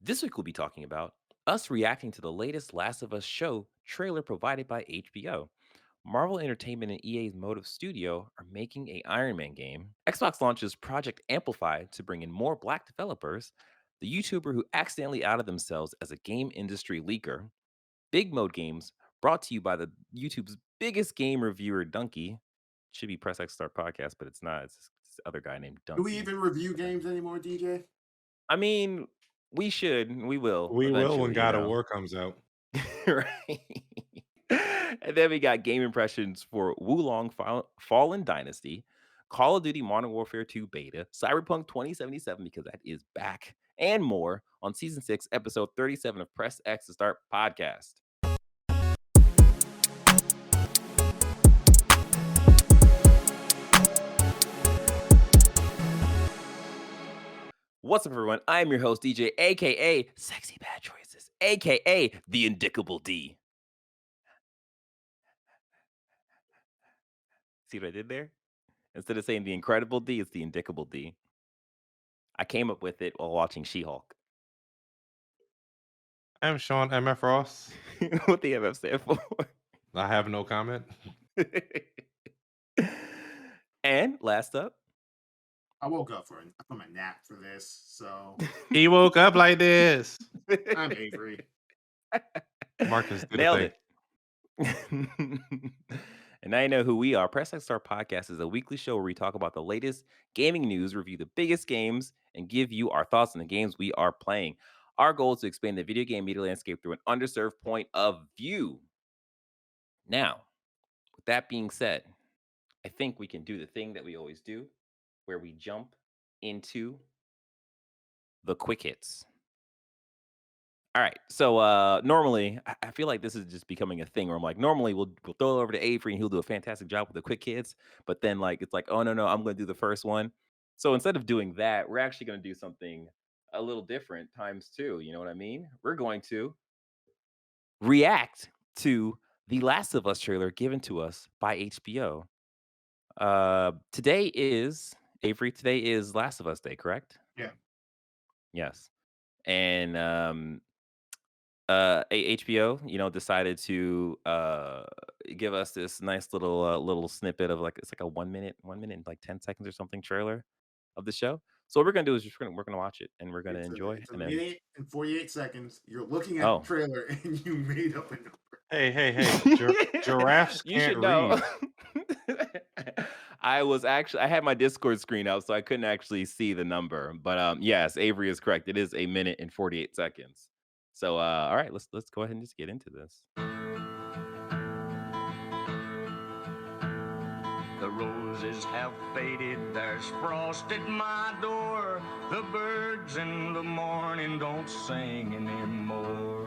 This week we'll be talking about us reacting to the latest Last of Us show trailer provided by HBO. Marvel Entertainment and EA's Motive Studio are making a Iron Man game. Xbox launches Project Amplify to bring in more black developers. The YouTuber who accidentally outed themselves as a game industry leaker. Big Mode Games, brought to you by the YouTube's biggest game reviewer, Dunkey. Should be Press X Start Podcast, but it's not. It's this other guy named Do we Dunkey. even review games anymore, DJ? I mean, we should. We will We will when eventually, you God of know. War comes out. Right. And then we got game impressions for Wulong Fallen Dynasty, Call of Duty Modern Warfare 2 beta, Cyberpunk 2077 because that is back, and more on season 6, episode 37 of Press X to Start podcast. What's up, everyone? I'm your host, DJ, aka Sexy Bad Choices, aka the Indicable D. See what I did there? Instead of saying the Incredible D, it's the Indicable D. I came up with it while watching She-Hulk. I'm Sean MF Ross. What the MF stand for? I have no comment. And last up, I woke up from a nap for this, so He woke up like this. I'm Avery. Marcus did a nailed thing. it. And now you know who we are. Press X Star Podcast is a weekly show where we talk about the latest gaming news, review the biggest games, and give you our thoughts on the games we are playing. Our goal is to expand the video game media landscape through an underserved point of view. Now, with that being said, I think we can do the thing that we always do, where we jump into the quick hits. All right. So normally, I feel like this is just becoming a thing where I'm like, normally we'll throw it over to Avery and he'll do a fantastic job with the quick hits. But then like it's like, oh no, I'm gonna do the first one. So instead of doing that, we're actually gonna do something a little different times two. You know what I mean? We're going to react to the Last of Us trailer given to us by HBO. Today is Avery. Today is Last of Us Day, correct? Yeah. Yes. And HBO, decided to give us this nice little snippet of like it's like a 1 minute and like 10 seconds or something trailer of the show. So what we're gonna do is we're gonna watch it and we're gonna enjoy. It's a And then minute and 48 seconds. You're looking at the oh, trailer and you made up a number. Hey. Giraffes you can't should know. read. I had my Discord screen out, so I couldn't actually see the number. But yes, Avery is correct. It is a minute and 48 seconds. So all right, let's go ahead and just get into this. The roses have faded, there's frost at my door. The birds in the morning don't sing anymore.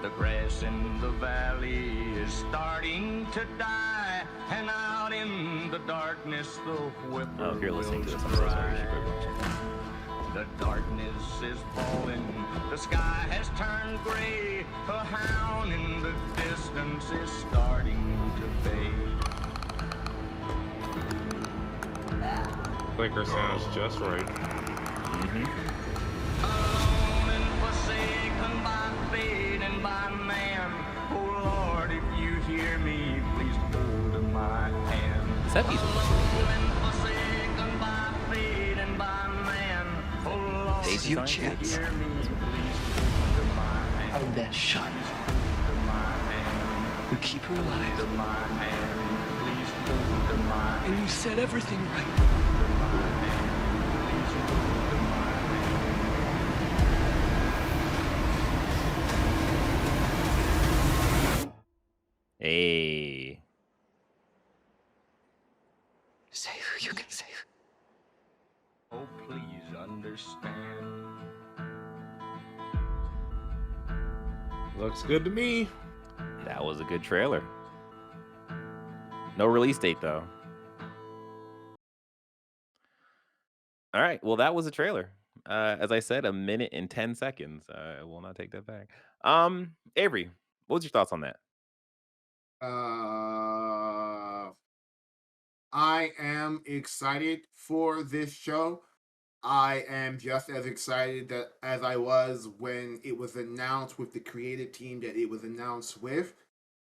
The grass in the valley is starting to die, and out in the darkness the Oh, if you're listening to whippoorwills this, I'm so sorry. You should cry. probably watch it. The darkness is falling, the sky has turned gray. A hound in the distance is starting to fade. Clicker sounds just right. Alone and forsaken by fate and by man. Oh Lord, if you hear me, please hold my hand. Set piece looks really Alone and forsaken by fate and by man. Oh Lord, good. if Daisy you Science? hear me, please hold my hand. How that shot Hold my hand. will keep her alive. Hold my hand. Please hold my hand. And you said everything right. Hold my hand. Please hold my hand. Hey. Save who you can save. Oh, please understand. Looks good to me. That was a good trailer. No release date though. All right. Well, that was a trailer. As I said, a minute and 10 seconds. I will not take that back. Avery, what was your thoughts on that? Uh, I am excited for this show. I am just as excited as I was when it was announced with the creative team that it was announced with.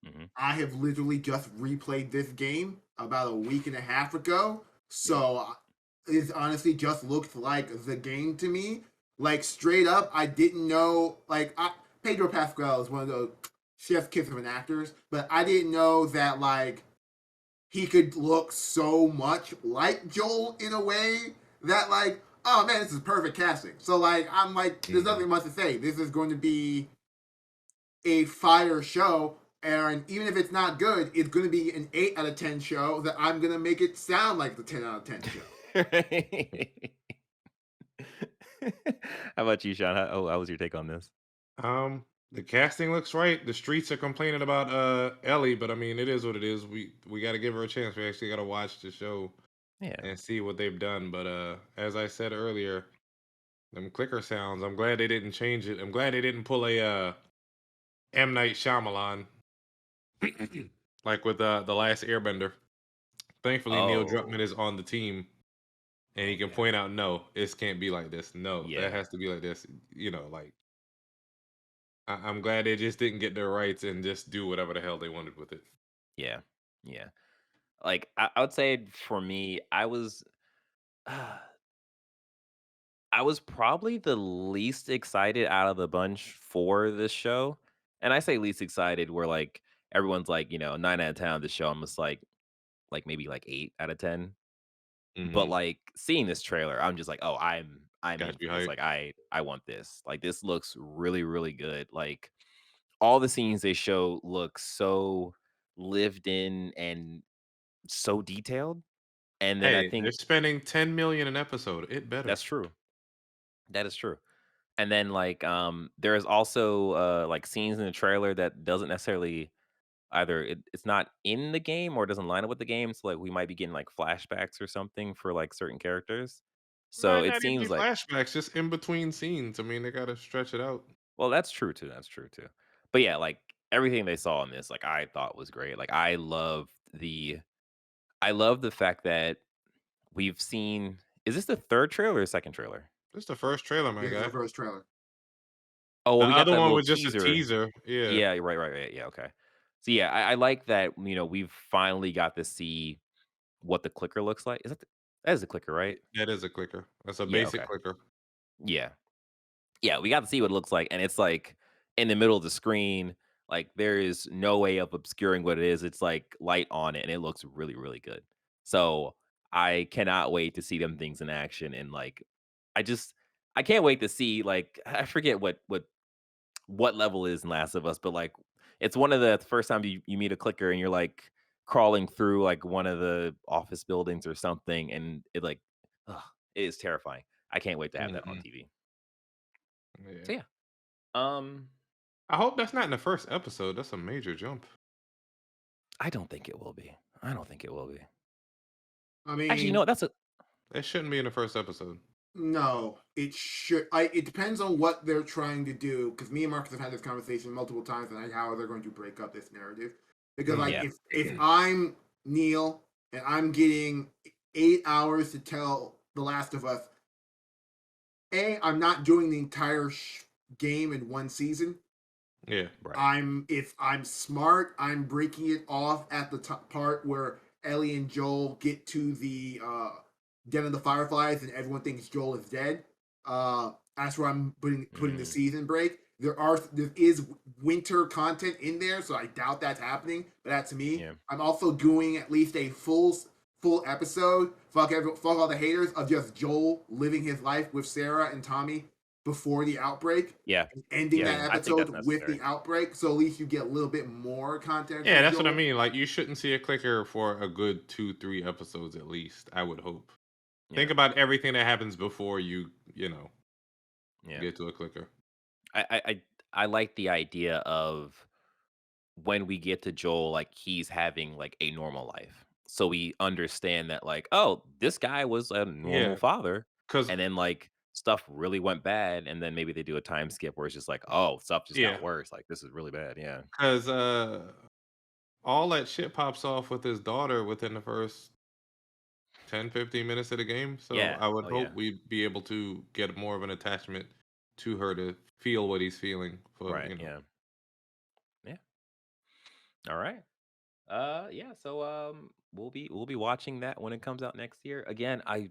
Hmm. I have literally just replayed this game about a week and a half ago, Yep. so it honestly just looked like the game to me. Like straight up, I didn't know. Pedro Pascal is one of those chef kiss of an actors, but I didn't know that he could look so much like Joel in a way that oh man, this is perfect casting. So I'm like, there's Mhm. nothing much to say. This is going to be a fire show, and even if it's not good, it's going to be an 8 out of 10 show that I'm going to make it sound like the 10 out of 10 show. How about you, Sean? How was your take on this? The casting looks right. The streets are complaining about Ellie, but I mean, it is what it is. We got to give her a chance. We actually got to watch the show Yeah. and see what they've done. But as I said earlier, them clicker sounds. I'm glad they didn't change it. I'm glad they didn't pull a M Night Shyamalan like with the last Airbender. Thankfully, Neil Druckmann Oh. is on the team, and he Oh can yeah. point out, no, this can't be like this. No, that Yeah. has to be like this. Like I'm glad they just didn't get their rights and just do whatever the hell they wanted with it. Yeah. Yeah. Like I would say for me, I was probably the least excited out of the bunch for this show. And I say least excited where like everyone's like, 9 out of 10 on the show. I'm just like maybe like 8 out of 10. But Hmm. like seeing this trailer, I'm just like, oh, I'm in Got for you this. hyped. Like I want this. Like this looks really, really good. Like all the scenes they show look so lived in and so detailed. And then I Hey, they're think spending 10 million an episode. It better. that's true. That is true. And then like there's also like scenes in the trailer that doesn't necessarily either it's not in the game or doesn't line up with the game. So like we might be getting like flashbacks or something for like certain characters. So Might it not even be seems like flashbacks, just in between scenes. I mean, they gotta stretch it out. well, that's true too. That's true too. But yeah, like everything they saw in this, like I thought was great. Like I love the fact that we've seen is this the third trailer or second trailer? This the first trailer, my This is the guy. first trailer. Oh, well, The we got other that one little was just a teaser. teaser. Yeah, Yeah, right, right, right. Yeah, okay. So yeah, I like that, we've finally got to see what the clicker looks like. That is the clicker, right? that is a clicker. That's a Yeah, basic okay. clicker. Yeah. Yeah, we got to see what it looks like. And it's like in the middle of the screen, like there is no way of obscuring what it is. It's like light on it and it looks really, really good. So I cannot wait to see them things in action. And like I just I can't wait to see like I forget what level is in Last of Us, but like it's one of the first time you meet a clicker and you're like crawling through like one of the office buildings or something, and it like ugh, it is terrifying. I can't wait to have that on Hmm. TV. Yeah. So yeah, um, I hope that's not in the first episode. That's a major jump. I don't think it will be. I don't think it will be. I Actually, mean, that's a That shouldn't be in the first episode. no, it should. It depends on what they're trying to do. Because me and Marcus have had this conversation multiple times, and how they're going to break up this narrative. Because Mm. yeah, if I'm Neil and I'm getting 8 hours to tell The Last of Us, I'm not doing the entire game in one season. Yeah. right. If I'm smart, I'm breaking it off at the top part where Ellie and Joel get to the Den of the Fireflies and everyone thinks Joel is dead. That's where I'm putting the Mm, season break. There is winter content in there, so I doubt that's happening. But that's me. yeah, I'm also doing at least a full episode. Fuck all the haters of just Joel living his life with Sarah and Tommy before the outbreak, yeah, ending yeah. that I think episode that's with necessary. the outbreak, so at least you get a little bit more content Yeah, from that's what I Joel. mean. Like, you shouldn't see a clicker for a good 2, 3 episodes at least. I would hope. Think Yeah, about everything that happens before you yeah. get to a clicker. I like the idea of when we get to Joel, like he's having like a normal life. So we understand that like, oh, this guy was a normal Yeah, father. cause And then like stuff really went bad. And then maybe they do a time skip where it's just like, oh, stuff just yeah, got worse. Like this is really bad. Yeah. cause all that shit pops off with his daughter within the first 10, 15 minutes of the game. So Yeah. I would Oh yeah. hope we'd be able to get more of an attachment to her to feel what he's feeling for, Right. you know. Yeah. Yeah. All right. Yeah, so we'll be watching that when it comes out next year. Again, I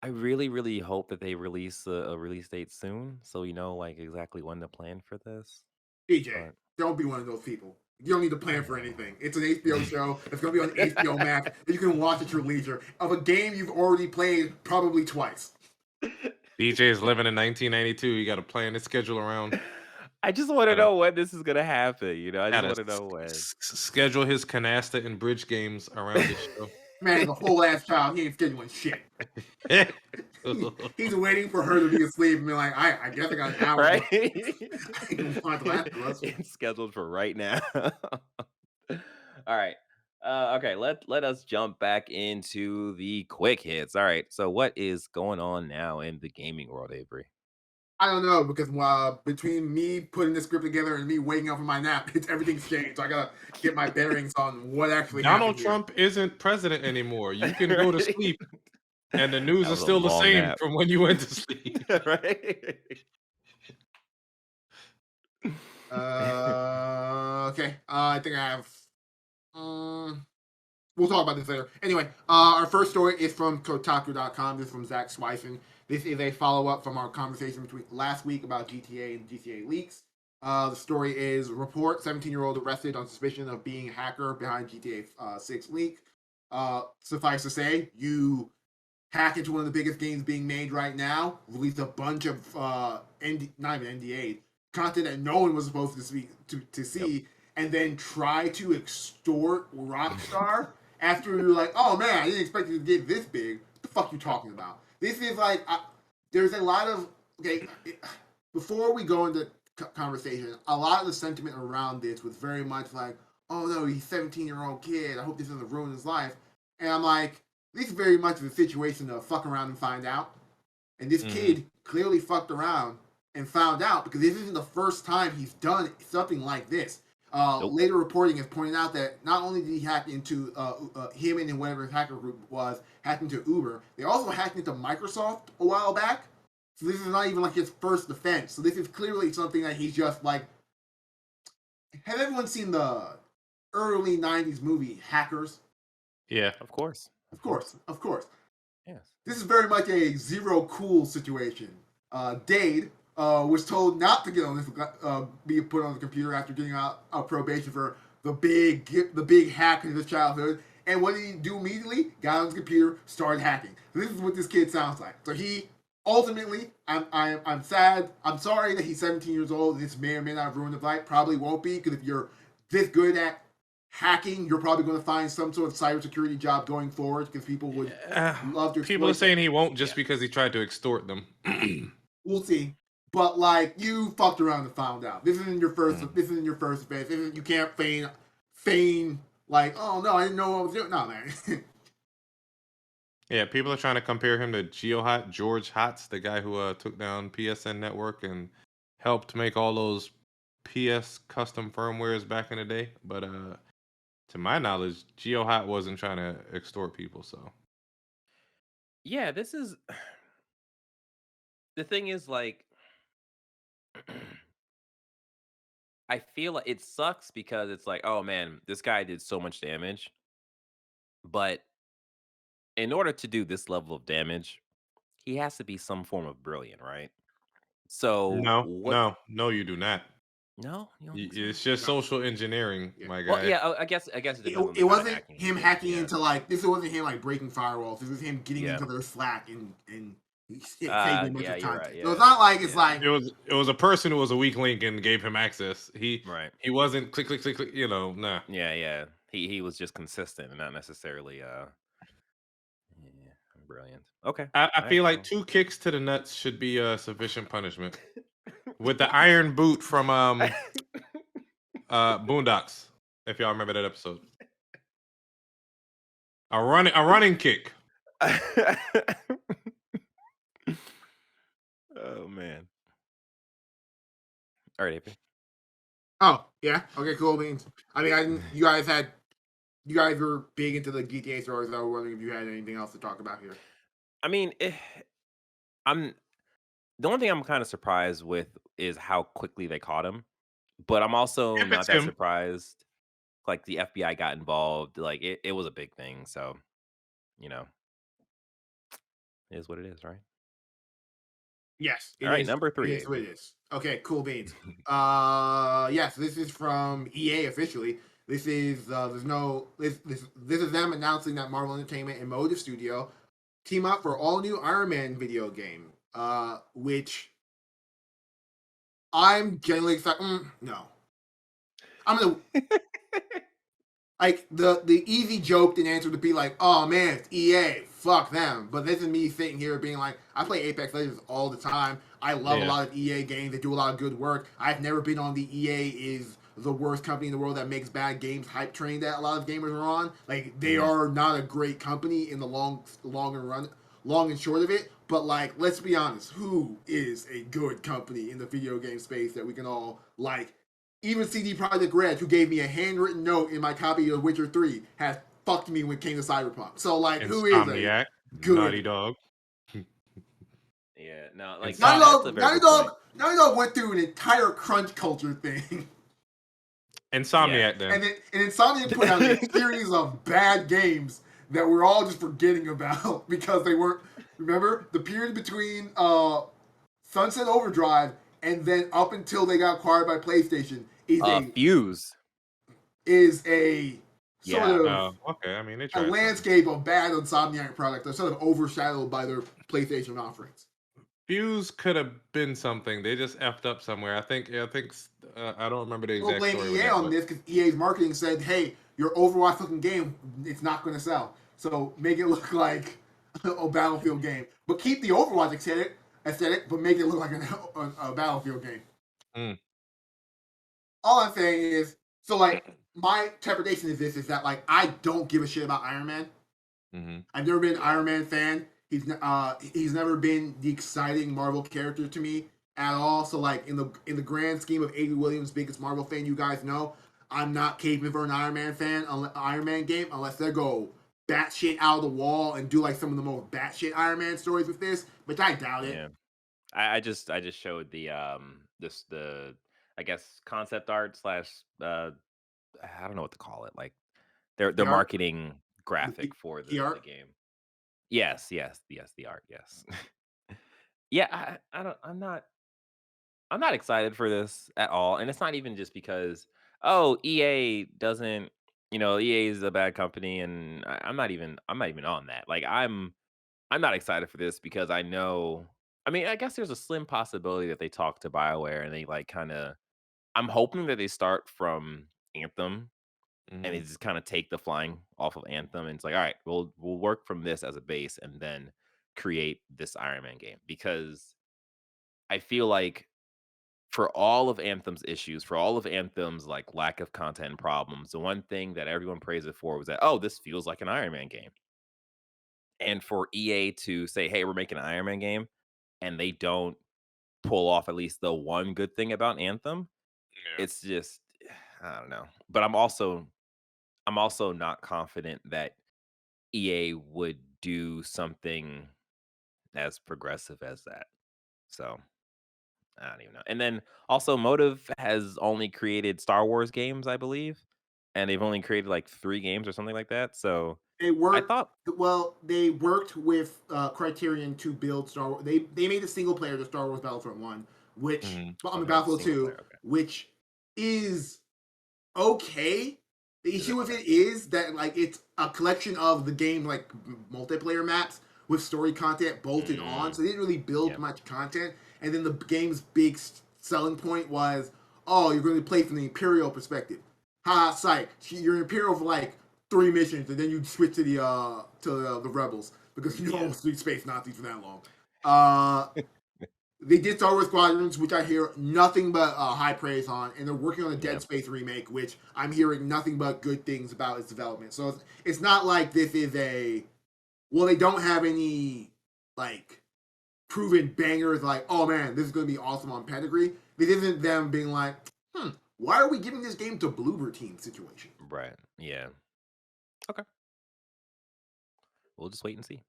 really hope that they release a release date soon, so you know like exactly when to plan for this. DJ, But don't be one of those people. You don't need to plan for anything. It's an HBO show. It's going to be on HBO Max. And you can watch at your leisure of a game you've already played probably twice. DJ is living in 1992. You got to plan his schedule around. I just want to Gotta, know when this is gonna happen. You know, I just gotta want to know when. schedule his canasta and bridge games around this show. Man, he's a whole ass child. He ain't scheduling shit. He's waiting for her to be asleep and be like, I guess I got an hour. Right? I can watch The Last of Us. It's scheduled for right now. All right. Okay, let us jump back into the quick hits. All right. So what is going on now in the gaming world, Avery? I don't know, because between me putting the script together and me waking up from my nap, everything's changed. So I gotta get my bearings on what actually Donald happened Trump isn't president anymore. You can go to Right? sleep and the news That is was a still the long same nap. from when you went to sleep. Right? Okay. I think I have. We'll talk about this later. Anyway, our first story is from Kotaku.com. This is from Zach Sweisen. This is a follow up from our conversation between last week about GTA and GTA leaks. The story is report 17-year-old arrested on suspicion of being a hacker behind GTA 6 leak. Suffice to say, you hack into one of the biggest games being made right now, release a bunch of not even NDA content that no one was supposed to see, Yep. and then try to extort Rockstar after you're like, oh man, I didn't expect it to get this big. What the fuck you talking about? This is like there's a lot of before we go into conversation, a lot of the sentiment around this was very much like, oh no, he's a 17-year-old kid. I hope this doesn't ruin his life. And I'm like, this is very much the situation of fuck around and find out. And this kid clearly fucked around and found out, because this isn't the first time he's done something like this. Nope. Later reporting has pointed out that not only did he hack into him and whatever his hacker group was, hacked into Uber, they also hacked into Microsoft a while back. So this is not even like his first defense. So this is clearly something that he's just like. Have everyone seen the early 90s movie Hackers? Yeah. Of course. Of course. Yes. This is very much a zero cool situation. Dade was told not to get on this, be put on the computer after getting out of probation for the big hack in his childhood. And what did he do immediately? Got on his computer, started hacking. So this is what this kid sounds like. So he ultimately, I'm sad. I'm sorry that he's 17 years old. And this may or may not have ruined his life. Probably won't be, because if you're this good at hacking, you're probably going to find some sort of cybersecurity job going forward, because people would love to. People are saying he won't just because he tried to extort them. We'll see. But like, you fucked around and found out. This isn't your first. This isn't your first offense. You can't feign like, oh no, I didn't know what I was doing. No, man. Yeah, people are trying to compare him to George Hotz, the guy who took down PSN Network and helped make all those PS custom firmwares back in the day. But to my knowledge, GeoHot wasn't trying to extort people. So Yeah, this is the thing is like I feel like it sucks because it's like, oh man, this guy did so much damage. But in order to do this level of damage, he has to be some form of brilliant, right? So what? no, you do not. No, you don't think so? It's just social engineering, Yeah. my Well, guy. yeah, I guess it depends on the It kind of wasn't hacking him he did. hacking Yeah. into like, this wasn't him like breaking firewalls. This was him getting Yeah. into their Slack and saving a bunch Yeah, of you're content. right. So it's Yeah. not like it's Yeah. like, It was a person who was a weak link and gave him access. He wasn't click click click click. You know, nah. Yeah. He was just consistent and not necessarily yeah, brilliant. Okay. I All feel right, like 2 kicks to the nuts should be sufficient punishment. With the iron boot from Boondocks, if y'all remember that episode. A running kick. Oh man. All right, AP. oh yeah, okay, cool beans. I mean, I didn't. You guys had you guys are big into the GTA stories. I was wondering if you had anything else to talk about here. I mean, I'm the only thing I'm kind of surprised with is how quickly they caught him, but I'm also If not it's that him, surprised. Like the FBI got involved. Like it was a big thing. So you know, it is what it is, right? Yes, All it is. is. Number It three, is what Aiden. it is. Okay, cool beans. Yes, this is from EA officially. This is this is them announcing that Marvel Entertainment and Motive Studio team up for all new Iron Man video game. Which I'm genuinely excited. No, I'm gonna like the easy joke and answer to be like, oh man, it's EA, fuck them. But this is me sitting here being like, I play Apex Legends all the time. I love a yeah. lot of EA games. They do a lot of good work. I've never been on the EA is the worst company in the world that makes bad games hype train that a lot of gamers are on. Like they Mhm. are not a great company in the long and short of it. But like, let's be honest, who is a good company in the video game space that we can all like? Even CD Projekt Red, who gave me a handwritten note in my copy of Witcher 3, has fucked me when it came to Cyberpunk. So, like, who is a Insomniac, Naughty good... Dog, Yeah, no, like Naughty Insom- that's a Dog, very Naughty good point. Dog, Naughty Dog went through an entire crunch culture thing. Yeah. Insomniac. Then And Insomniac put out a series of bad games that we're all just forgetting about because they weren't... Remember, the period between Sunset Overdrive and then up until they got acquired by PlayStation Fuse. is a sort Yeah. of oh, okay. I mean, they a tried something. landscape of bad Insomniac products that are sort of overshadowed by their PlayStation offerings. Fuse could have been something. They just effed up somewhere. I don't remember the We'll exact blame story with EA that, on but this because EA's marketing said, "Hey, your Overwatch looking game, it's not going to sell. So make it look like a Battlefield game, but keep the Overwatch aesthetic, but make it look like a Battlefield game." mm, All I'm saying is, so like my interpretation is this: is that like I don't give a shit about Iron Man. hmm I've never been an Iron Man fan. He's never been the exciting Marvel character to me at all. So like in the grand scheme of A.B. Williams, biggest Marvel fan you guys know, I'm not caping for an Iron Man game unless they go batshit out of the wall and do like some of the most batshit Iron Man stories with this, which I doubt it. Yeah. I just showed the the I guess concept art slash I don't know what to call it. Like their The art, marketing graphic for the the art. game. Yes, the art, yes. Yeah, I don't I'm not excited for this at all. And it's not even just because, oh, EA doesn't, EA is a bad company and I'm not even on that. Like I'm not excited for this because I know I mean, I guess there's a slim possibility that they talk to BioWare and they like kind of I'm hoping that they start from Anthem and they hmm just kind of take the flying off of Anthem and it's like, all right, we'll work from this as a base and then create this Iron Man game because I feel like for all of Anthem's issues, for all of Anthem's like lack of content problems, the one thing that everyone praised it for was that, oh, this feels like an Iron Man game. And for EA to say, hey, we're making an Iron Man game, and they don't pull off at least the one good thing about Anthem, yeah. it's just I don't know. But I'm also not confident that EA would do something as progressive as that. So I don't even know. And then also Motive has only created Star Wars games, I believe. And they've only created like 3 games or something like that. So They I worked thought They worked with Criterion to build Star Wars. They made a single player to Star Wars Battlefront One, which hmm I mean okay, Battlefield single Two, player. Okay. which is okay. The Is it issue with okay? it is that like it's a collection of the game like multiplayer maps with story content bolted on, Mm, so they didn't really build yeah. much content. And then the game's big selling point was, oh, you're going to play from the Imperial perspective. Ha, psych! You're Imperial for like 3 missions, and then you switch to the Rebels because you Yeah. know space Nazis for that long. Uh, they did Star Wars Squadrons, which I hear nothing but high praise on, and they're working on a Yeah. Dead Space remake, which I'm hearing nothing but good things about its development. So it's not like this is a they don't have any like proven bangers like, oh man, this is going to be awesome on pedigree. This isn't them being like, why are we giving this game to Bloober Team situation? Right. Yeah. Okay. We'll just wait and see.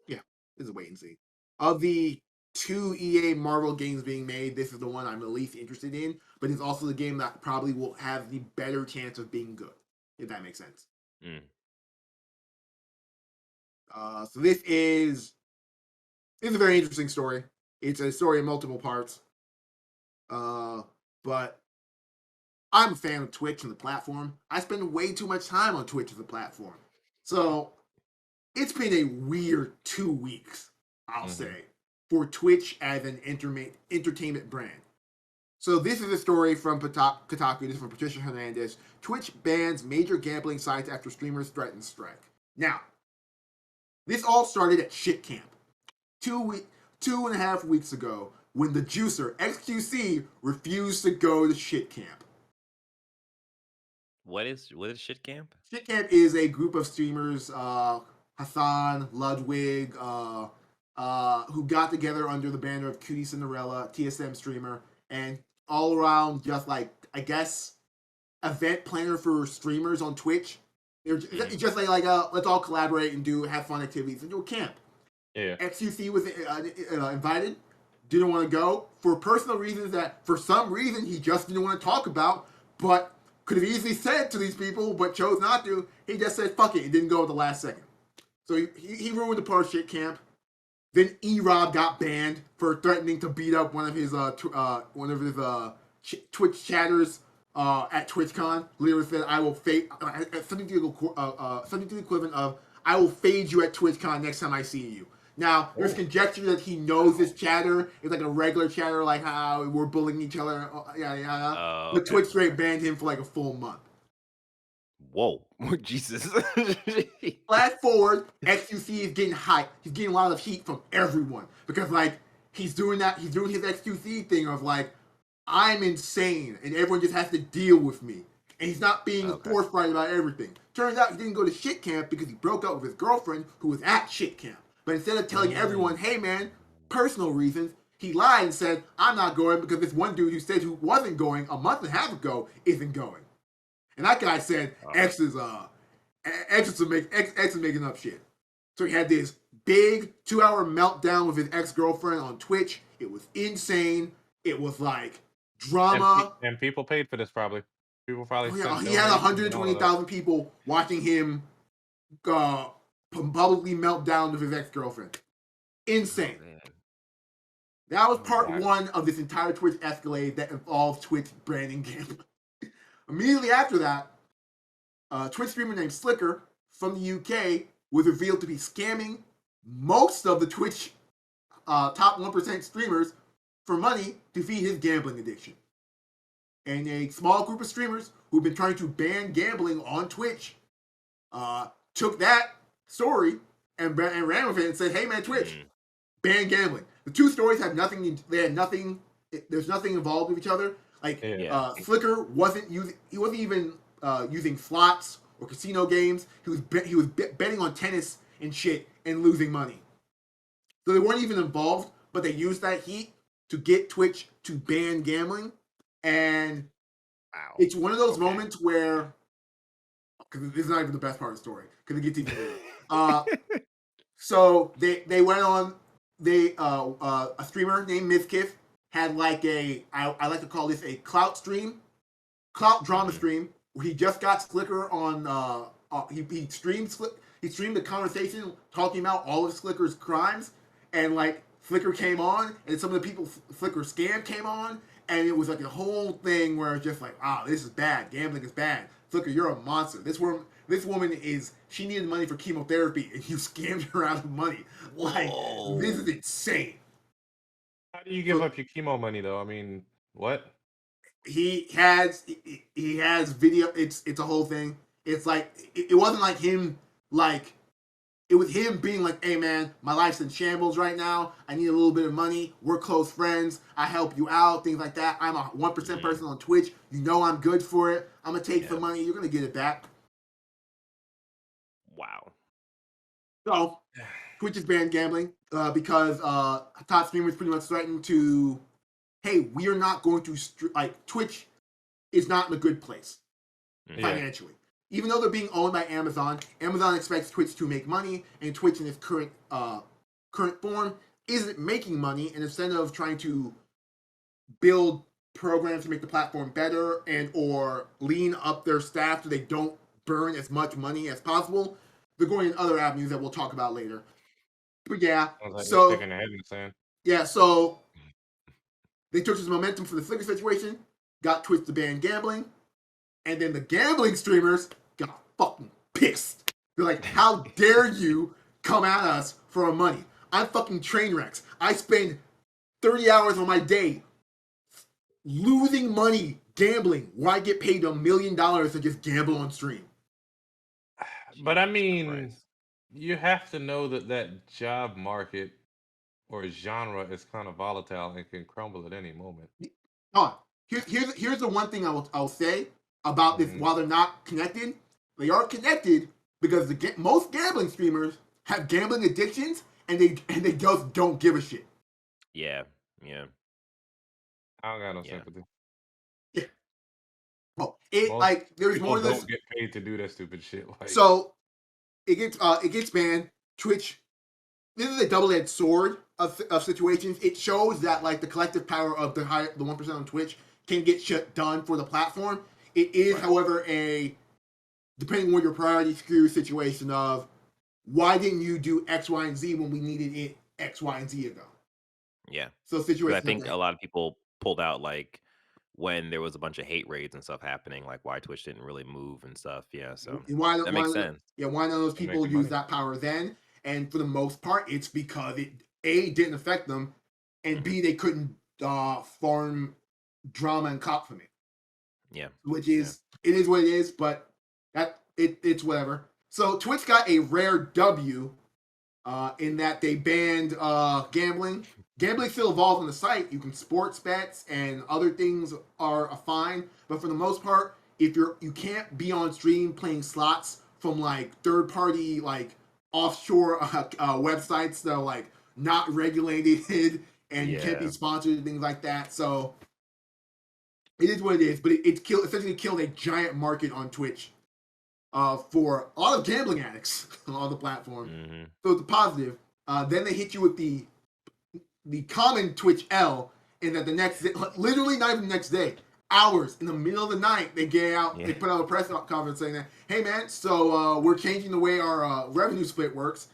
Yeah, this is a wait and see. Of the two EA Marvel games being made, this is the one I'm the least interested in, but it's also the game that probably will have the better chance of being good, if that makes sense. Mm. So this is a very interesting story. It's a story in multiple parts. But I'm a fan of Twitch and the platform. I spend way too much time on Twitch as a platform. So it's been a weird 2 weeks, I'll say, for Twitch as an entertainment brand. So this is a story from Kotaku. This is from Patricia Hernandez. Twitch bans major gambling sites after streamers threaten strike. Now, this all started at Shit Camp. 2.5 weeks ago, when the juicer XQC refused to go to Shit Camp. What is shit camp? Shit Camp is a group of streamers, Hassan, Ludwig, who got together under the banner of Cutie Cinderella, TSM streamer, and all around just like, I guess, event planner for streamers on Twitch. It's just like let's all collaborate and have fun activities and do a camp. Yeah. XQC was invited, didn't want to go for personal reasons that for some reason he just didn't want to talk about, but could have easily said to these people, but chose not to. He just said, fuck it, he didn't go at the last second. So he ruined the part of Shit Camp. Then E-Rob got banned for threatening to beat up one of his Twitch chatters at TwitchCon. Literally said, "I will fade," something to the equivalent of, "I will fade you at TwitchCon next time I see you." Now, there's conjecture that he knows this chatter is like a regular chatter, like how we're bullying each other, yada. But Twitch straight banned him for like a full month. Whoa, Jesus! Fast forward, XQC is getting hype. He's getting a lot of heat from everyone because like he's doing his XQC thing of like, I'm insane and everyone just has to deal with me. And he's not being forthright about everything. Turns out he didn't go to Shit Camp because he broke up with his girlfriend who was at Shit Camp. But instead of telling everyone, hey man, personal reasons, he lied and said, I'm not going because this one dude who said who wasn't going a month and a half ago isn't going. And that guy said X is making up shit. So he had this big 2-hour meltdown with his ex-girlfriend on Twitch. It was insane. It was like drama. And people paid for this probably. People probably he had 120,000 people watching him publicly melt down with his ex-girlfriend. Insane. That was part one of this entire Twitch escalade that involved Twitch branding gambling. Immediately after that, a Twitch streamer named Slicker from the UK was revealed to be scamming most of the Twitch top 1% streamers for money to feed his gambling addiction. And a small group of streamers who've been trying to ban gambling on Twitch took that story and ran with it and said, hey man, Twitch, ban gambling. The two stories had nothing, there's nothing involved with each other. Like, Slicker wasn't even using slots or casino games. He was betting on tennis and shit and losing money. So they weren't even involved, but they used that heat to get Twitch to ban gambling. And it's one of those moments where, because this is not even the best part of the story, because it gets even better. So they went on. A streamer named Mizkif had like I like to call this a clout drama stream, where he just got Slicker on. He streamed the conversation talking about all of Slicker's crimes, and like Slicker came on, and some of the people Slicker scammed came on, and it was like a whole thing where it's just like, this is bad. Gambling is bad. Slicker, you're a monster. This woman she needed money for chemotherapy, and you scammed her out of money. Like, this is insane. How do you give up your chemo money, though? I mean, what? He has video. It's a whole thing. It's like it wasn't like him. Like, it was him being like, "Hey man, my life's in shambles right now. I need a little bit of money. We're close friends. I help you out. Things like that. I'm a 1% person on Twitch. You know I'm good for it. I'm gonna take the money. You're gonna get it back." Wow. So, Twitch is banned gambling because top streamers pretty much threatened to, hey, we are not going to Twitch is not in a good place financially. even though they're being owned by Amazon, Amazon expects Twitch to make money, and Twitch in its current form isn't making money. And instead of trying to build programs to make the platform better and or lean up their staff so they don't burn as much money as possible, they're going in other avenues that we'll talk about later. But yeah, Sounds like they're so sticking their head in the sand. yeah, so they took this momentum from the Flickr situation, got Twitch to ban gambling, and then the gambling streamers got fucking pissed. They're like, how dare you come at us for our money? I'm fucking train wrecks. I spend 30 hours on my day losing money gambling where I get paid $1 million to just gamble on stream. But I Jesus mean, Christ. you have to know that job market or genre is kind of volatile and can crumble at any moment. Here's the one thing I'll say about this. Mhm. While they're not connected, they are connected because most gambling streamers have gambling addictions and they just don't give a shit. Yeah. I don't got no Yeah. sympathy. Yeah. Oh, Most there's people more to this. don't get paid to do that stupid shit. Like, So it gets banned. Twitch. This is a double-edged sword of situations. It shows that like the collective power of the 1% on Twitch can get shit done for the platform. It is, Right. however, a depending on your priority skew situation of why didn't you do X, Y, and Z when we needed it X, Y, and Z ago? Yeah. So But situations I think like a lot of people pulled out like when there was a bunch of hate raids and stuff happening, like why Twitch didn't really move and stuff. Yeah. So that. Why that makes sense. why none of those they're people making use money. that power then? And for the most part, it's because it A didn't affect them, and B they couldn't farm drama and cop from it. Yeah. Which is it is what it is, but it's whatever. So Twitch got a rare W in that they banned gambling. Gambling still evolves on the site. You can sports bets and other things are fine, but for the most part, if you can't be on stream playing slots from like third party like offshore websites that are like not regulated and you can't be Yeah. sponsored and things like that. So it is what it is, but it essentially killed a giant market on Twitch for a lot of gambling addicts on the platform. Hmm. So it's a positive. Then they hit you with the common Twitch L, in that the next day, literally not even the next day, hours in the middle of the night, they get out, Yeah. they put out a press conference saying that, hey man, so we're changing the way our revenue split works,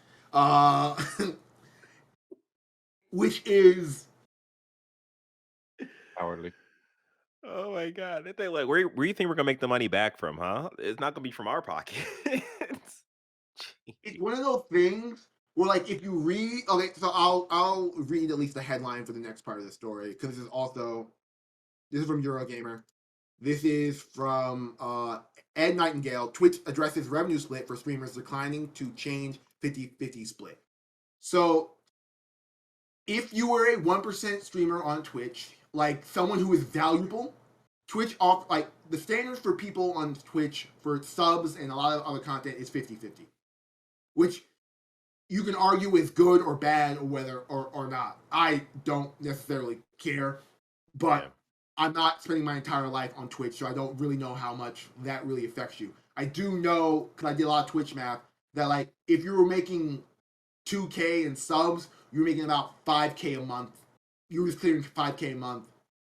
which is Cowardly. Oh my god. They like, where do you think we're gonna make the money back from, huh? It's not gonna be from our pockets. it's one of those things where like if you read okay, so I'll read at least the headline for the next part of the story because this is from Eurogamer. This is from Ed Nightingale. Twitch addresses revenue split for streamers declining to change 50-50 split. So if you were a 1% streamer on Twitch, like someone who is valuable, Twitch off like the standard for people on Twitch for subs and a lot of other content is 50-50, which you can argue is good or bad or whether or not. I don't necessarily care, but Yeah. I'm not spending my entire life on Twitch, so I don't really know how much that really affects you. I do know, because I did a lot of Twitch math, that like if you were making 2K in subs, you were making about 5K a month. You were just clearing 5K a month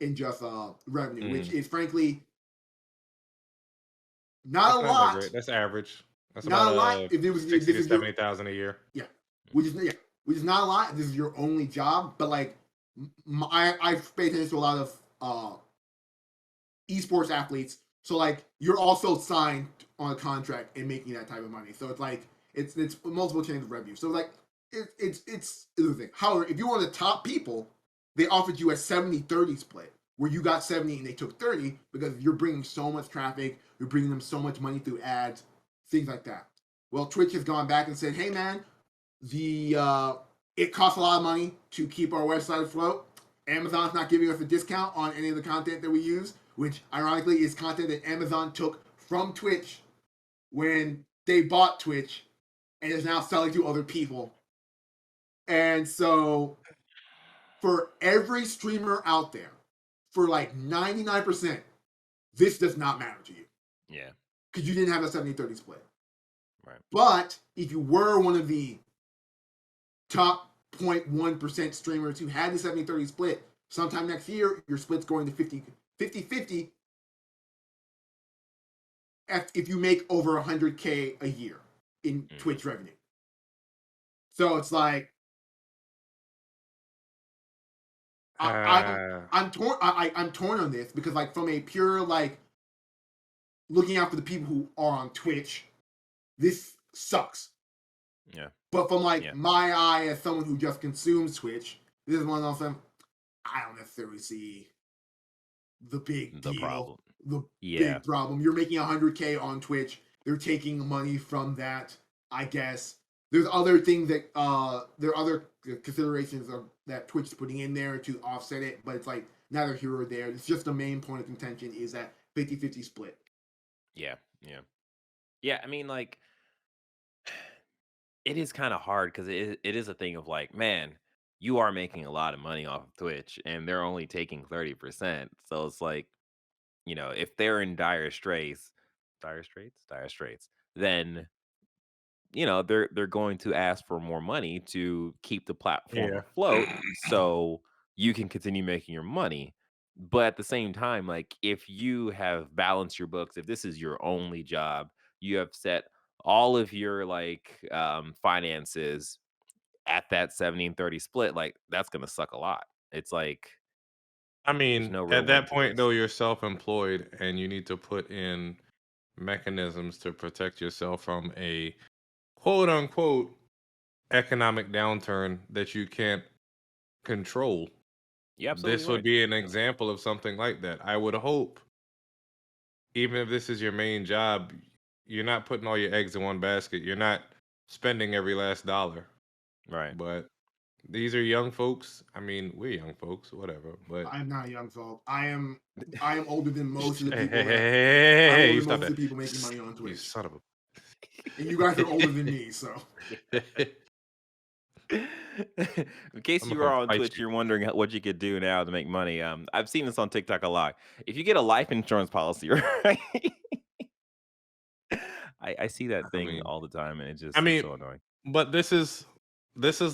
in just revenue, which is frankly not That's a not that lot. great. That's average. That's Not about a lot if it was if 60 this to is your 70,000 a year. which is not a lot if this is your only job. But like I've paid attention to a lot of esports athletes, so like you're also signed on a contract and making that type of money. So it's like it's multiple chains of revenue. So like it's a thing. However, if you're one of the top people, they offered you a 70-30 split where you got 70 and they took 30 because you're bringing so much traffic, you're bringing them so much money through ads, things like that. Well, Twitch has gone back and said, "Hey man, it costs a lot of money to keep our website afloat. Amazon's not giving us a discount on any of the content that we use, which ironically is content that Amazon took from Twitch when they bought Twitch and is now selling to other people." And so for every streamer out there, for like 99%, this does not matter to you. Yeah. because you didn't have a 70-30 split. Right. But if you were one of the top 0.1% streamers who had the 70-30 split, sometime next year, your split's going to 50-50 if you make over 100K a year in Twitch revenue. So it's like, I'm torn. I'm torn on this because, like, from a pure, like, looking out for the people who are on Twitch, this sucks. Yeah. But from, like, my eye as someone who just consumes Twitch, this is one of those. I don't necessarily see the big deal. Problem. The big problem. You're making 100K on Twitch. They're taking money from that. I guess there's other things that there are other considerations that Twitch is putting in there to offset it, but it's like neither here or there. It's just the main point of contention is that 50-50 split. Yeah. I mean, like, it is kind of hard because it is a thing of like, man, you are making a lot of money off of Twitch, and they're only taking 30%. So it's like, if they're in dire straits, then they're going to ask for more money to keep the platform afloat so you can continue making your money. But at the same time, like, if you have balanced your books, if this is your only job, you have set all of your like finances at that 70-30 split, like, that's gonna suck a lot. It's like I there's mean, no real at win that to point, this. though, you're self-employed and you need to put in mechanisms to protect yourself from a quote unquote economic downturn that you can't control. You're absolutely This would right. be an example of something like that. I would hope, even if this is your main job, you're not putting all your eggs in one basket. You're not spending every last dollar. Right. But these are young folks. I mean, we're young folks, whatever. But I'm not a young folk. I am older than most of the people. Hey, you I'm older than stop most of that. the people making money on Twitch. You son of a. And you guys are older than me, so. In case I'm you gonna are come on fight Twitch, you. you're wondering what you could do now to make money. I've seen this on TikTok a lot. If you get a life insurance policy, right? I see that thing all the time, and it's so annoying. But this is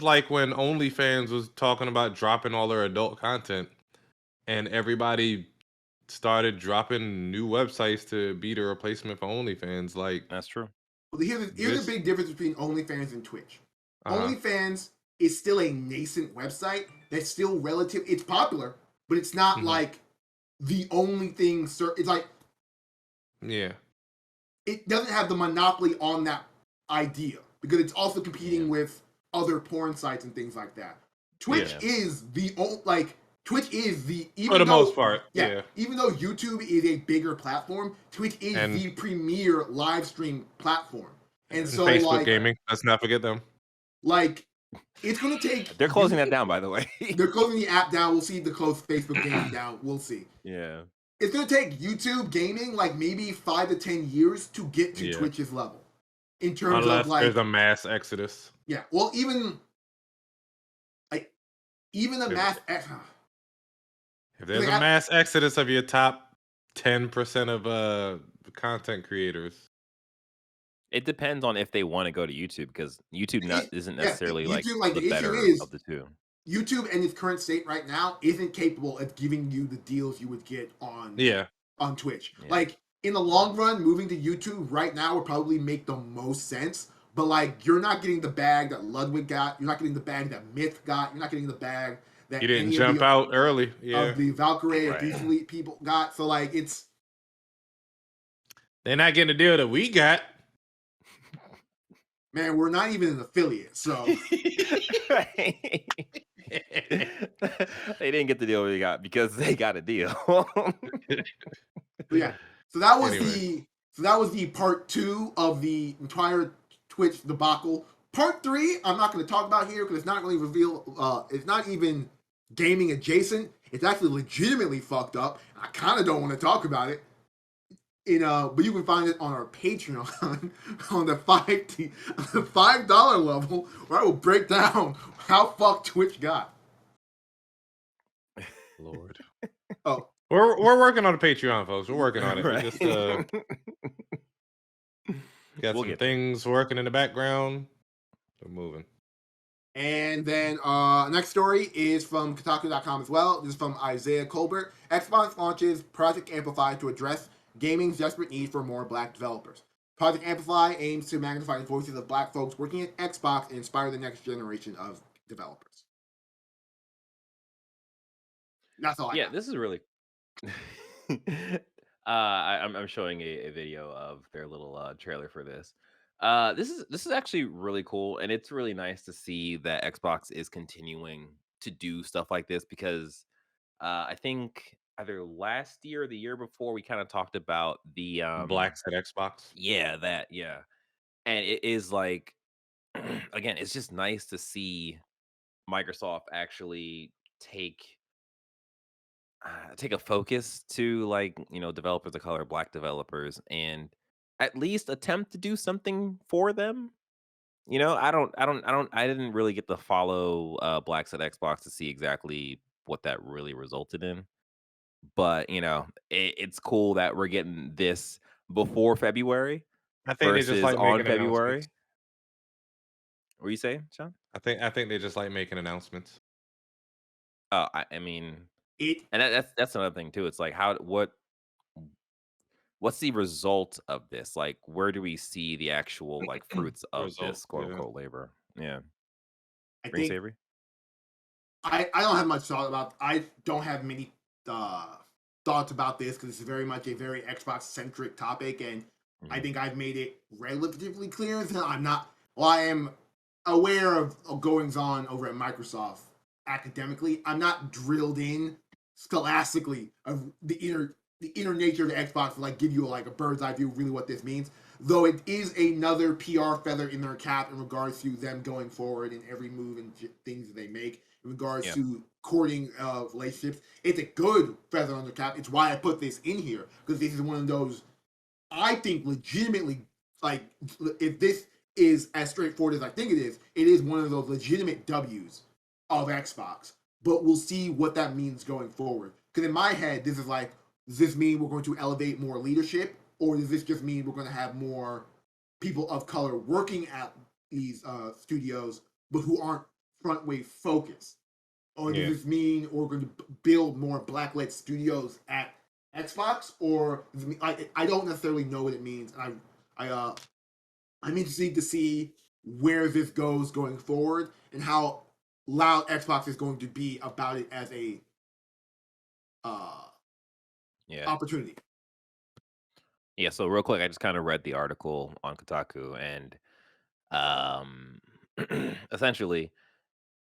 like when OnlyFans was talking about dropping all their adult content, and everybody started dropping new websites to be the replacement for OnlyFans. Like, that's true. Well, here's the big difference between OnlyFans and Twitch. OnlyFans is still a nascent website that's still relative. It's popular, but it's not like the only thing. It's like, it doesn't have the monopoly on that idea because it's also competing with other porn sites and things like that. Twitch is the Twitch is the for the most part. Even though YouTube is a bigger platform, Twitch is the premier live stream platform. And so Facebook gaming, let's not forget them. Like, it's gonna take. They're closing that down, by the way. They're closing the app down. We'll see the close Facebook gaming down. We'll see. Yeah. It's gonna take YouTube gaming like maybe 5 to 10 years to get to Twitch's level. In terms of like, there's a mass exodus. Yeah. Well, even a mass if there's a mass exodus of your top 10% of content creators. It depends on if they want to go to YouTube, because YouTube isn't necessarily YouTube, like the better of the two. YouTube in its current state right now isn't capable of giving you the deals you would get on Twitch. Yeah. Like, in the long run, moving to YouTube right now would probably make the most sense. But like, you're not getting the bag that Ludwig got. You're not getting the bag that Myth got. You're not getting the bag that you didn't jump out early. Of the Valkyrie or Beast Elite people got. So like, they're not getting the deal that we got. Man, we're not even an affiliate, so they didn't get the deal we got because they got a deal. So that was the part 2 of the entire Twitch debacle. Part 3, I'm not going to talk about here because it's not going to reveal. It's not even gaming adjacent. It's actually legitimately fucked up. I kind of don't want to talk about it. But you can find it on our Patreon on the $5 level, where I will break down how fucked Twitch got. Lord. Oh, we're working on the Patreon, folks. We're working on it. Right. got We'll some get there. things working in the background. They're moving. And then next story is from Kotaku.com as well. This is from Isaiah Colbert. Xbox launches Project Amplify to address gaming's desperate need for more black developers. Project Amplify aims to magnify the voices of black folks working at Xbox and inspire the next generation of developers. That's all I Yeah, got. this is really. I'm showing a video of their little trailer for this. This is actually really cool, and it's really nice to see that Xbox is continuing to do stuff like this because I think either last year or the year before we kind of talked about the Blacks at Xbox. yeah, that, yeah. And it is like again, it's just nice to see Microsoft actually take take a focus to, like, developers of color, black developers, and at least attempt to do something for them. I didn't really get to follow blacks at Xbox to see exactly what that really resulted in. But it's cool that we're getting this before February I think they just versus like on making announcements. February. What are you saying, Sean? I think they just like making announcements. I mean, It and that's another thing too. It's like, what's the result of this? Like, where do we see the actual, like, fruits The of result, this quote yeah. unquote labor? Yeah. I Green think Savory? I don't have much thought about. I don't have many thoughts about this because it's very much a very Xbox centric topic, and I Mhm. think I've made it relatively clear that I'm not. While I am aware of goings on over at Microsoft academically, I'm not drilled in scholastically of the inner nature of the Xbox to like give you like a bird's eye view of really what this means. Though it is another PR feather in their cap in regards to them going forward in every move and things that they make in regards Yeah. to courting relationships. It's a good feather on the cap. It's why I put this in here because this is one of those I think legitimately like if this is as straightforward as I think it is one of those legitimate W's of Xbox. But we'll see what that means going forward. Because in my head, this is like, does this mean we're going to elevate more leadership, or does this just mean we're going to have more people of color working at these studios, but who aren't front way focused? Or does Yeah. this mean we're going to build more black-led studios at Xbox? Or does it mean, I don't necessarily know what it means, and I'm interested to see where this goes going forward and how loud Xbox is going to be about it as a uh, Yeah. opportunity. Yeah. So real quick, I just kind of read the article on Kotaku, and um, essentially,